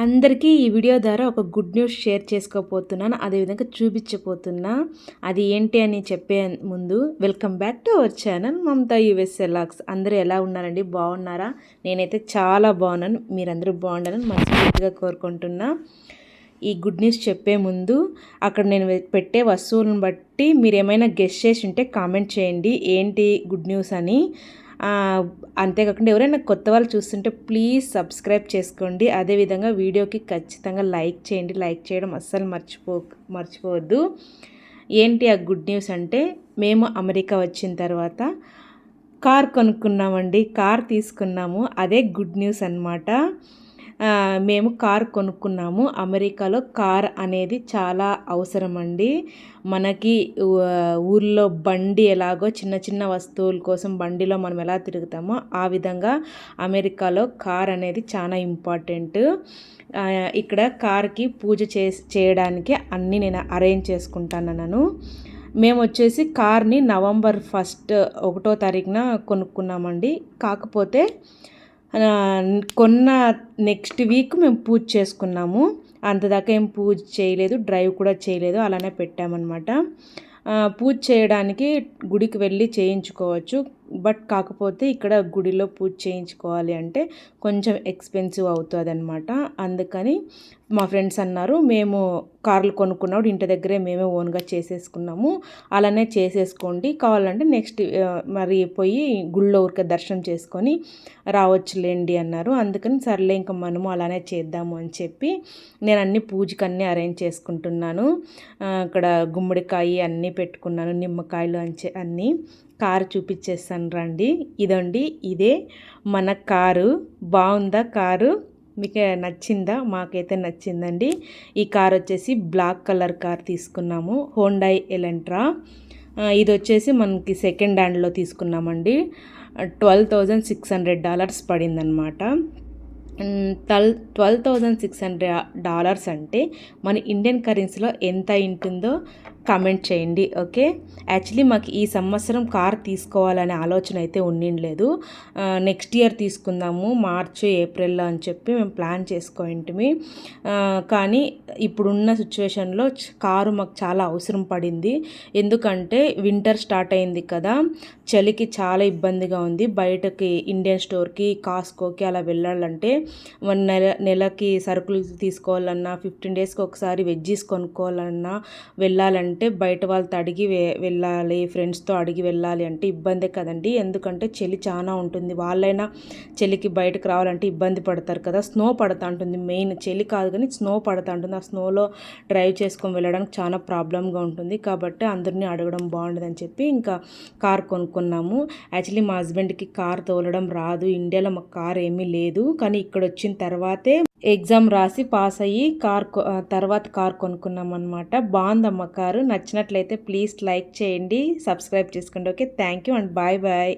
అందరికీ ఈ వీడియో ద్వారా ఒక గుడ్ న్యూస్ షేర్ చేసుకోబోతున్నాను. అదేవిధంగా చూపించబోతున్నా. అది ఏంటి అని చెప్పే ముందు welcome back to our channel Mamata USA vlogs. అందరూ ఎలా ఉన్నారండి? బాగున్నారా? నేనైతే చాలా బాగున్నాను. మీరందరూ బాగుండాలని మనస్ఫూర్తిగా కోరుకుంటున్నా. ఈ గుడ్ న్యూస్ చెప్పే ముందు అక్కడ నేను పెట్టే వస్తువులను బట్టి మీరు ఏమైనా గెస్ చేసి ఉంటే కామెంట్ చేయండి ఏంటి గుడ్ న్యూస్ అని. అంతేకాకుండా ఎవరైనా కొత్త వాళ్ళు చూస్తుంటే ప్లీజ్ సబ్స్క్రైబ్ చేసుకోండి. అదేవిధంగా వీడియోకి ఖచ్చితంగా లైక్ చేయండి. లైక్ చేయడం అస్సలు మర్చిపోవద్దు. ఏంటి ఆ గుడ్ న్యూస్ అంటే, మేము అమెరికా వచ్చిన తర్వాత కార్ కొనుక్కున్నామండి. కార్ తీసుకున్నాము. అదే గుడ్ న్యూస్ అన్నమాట. మేము కార్ కొనుక్కున్నాము. అమెరికాలో కార్ అనేది చాలా అవసరం అండి. మనకి ఊర్లో బండి ఎలాగో చిన్న చిన్న వస్తువుల కోసం బండిలో మనం ఎలా తిరుగుతామో ఆ విధంగా అమెరికాలో కార్ అనేది చాలా ఇంపార్టెంట్. ఇక్కడ కార్కి పూజ చేయడానికి అన్నీ నేను అరేంజ్ చేసుకుంటాను. మేము వచ్చేసి కార్ని నవంబర్ 1వ తారీఖున కొనుక్కున్నామండి. కాకపోతే కొన్న నెక్స్ట్ వీక్ మేము పూజ చేసుకున్నాము. అంతదాకా ఏం పూజ చేయలేదు, డ్రైవ్ కూడా చేయలేదు, అలానే పెట్టామన్నమాట. పూజ చేయడానికి గుడికి వెళ్ళి చేయించుకోవచ్చు. బట్ కాకపోతే ఇక్కడ గుడిలో పూజ చేయించుకోవాలి అంటే కొంచెం ఎక్స్పెన్సివ్ అవుతుంది అనమాట. అందుకని మా ఫ్రెండ్స్ అన్నారు, మేము కార్లు కొనుక్కున్నప్పుడు ఇంటి దగ్గరే మేమే ఓన్గా చేసేసుకున్నాము, అలానే చేసేసుకోండి, కావాలంటే నెక్స్ట్ మరి పోయి గుళ్ళో ఊరికే దర్శనం చేసుకొని రావచ్చులేండి అన్నారు. అందుకని సర్లే ఇంకా మనము అలానే చేద్దాము అని చెప్పి నేను అన్ని పూజకి అన్నీ అరేంజ్ చేసుకుంటున్నాను. అక్కడ గుమ్మడికాయ అన్నీ పెట్టుకున్నాను, నిమ్మకాయలు అన్నీ. కారు చూపించేస్తాను రండి. ఇదండి, ఇదే మన కారు. బాగుందా కారు? మీకు నచ్చిందా? మాకైతే నచ్చిందండి. ఈ కార్ వచ్చేసి బ్లాక్ కలర్ కార్ తీసుకున్నాము, హోండాయ్ ఎలంట్రా. ఇది వచ్చేసి మనకి సెకండ్ హ్యాండ్లో తీసుకున్నామండి. $12,600 పడిందనమాట. $12,600 అంటే మన ఇండియన్ కరెన్సీలో ఎంత ఉంటుందో కామెంట్ చేయండి. ఓకే, యాక్చువల్లీ మాకు ఈ సంవత్సరం కార్ తీసుకోవాలనే ఆలోచన అయితే ఉండిండలేదు. నెక్స్ట్ ఇయర్ తీసుకుందాము మార్చి ఏప్రిల్లో అని చెప్పి మేము ప్లాన్ చేసుకోయింటిమి. కానీ ఇప్పుడున్న సిచ్యువేషన్లో కారు మాకు చాలా అవసరం పడింది. ఎందుకంటే వింటర్ స్టార్ట్ అయింది కదా, చలికి చాలా ఇబ్బందిగా ఉంది. బయటకి ఇండియన్ స్టోర్కి, కాస్కోకి అలా వెళ్ళాలంటే నెలకి సరుకులు తీసుకోవాలన్నా, 15 డేస్కి ఒకసారి వెజ్జీస్ కొనుక్కోవాలన్నా, వెళ్ళాలంటే బయట వాళ్ళతో అడిగి వెళ్ళాలి, ఫ్రెండ్స్తో అడిగి వెళ్ళాలి అంటే ఇబ్బందే కదండి. ఎందుకంటే చలి చాలా ఉంటుంది. వాళ్ళైనా చలికి బయటకు రావాలంటే ఇబ్బంది పడతారు కదా. స్నో పడుతూ ఉంటుంది, మెయిన్ చలి కాదు కానీ స్నో పడుతూ ఉంటుంది. ఆ స్నోలో డ్రైవ్ చేసుకొని వెళ్ళడానికి చాలా ప్రాబ్లంగా ఉంటుంది. కాబట్టి అందరినీ అడగడం బాగుండదని చెప్పి ఇంకా కార్ కొనుక్కున్నాము. యాక్చువల్లీ మా హస్బెండ్కి కార్ తోలడం రాదు, ఇండియాలో మాకు కార్ ఏమీ లేదు. కానీ ఇక్కడ వచ్చిన తర్వాతే ఎగ్జామ్ రాసి పాస్ అయ్యి తర్వాత కార్ కొనుక్కున్నాం అనమాట. బాగుందమ్మ కారు. నచ్చినట్లయితే ప్లీజ్ లైక్ చేయండి, సబ్స్క్రైబ్ చేసుకోండి. Okay, thank you and bye bye.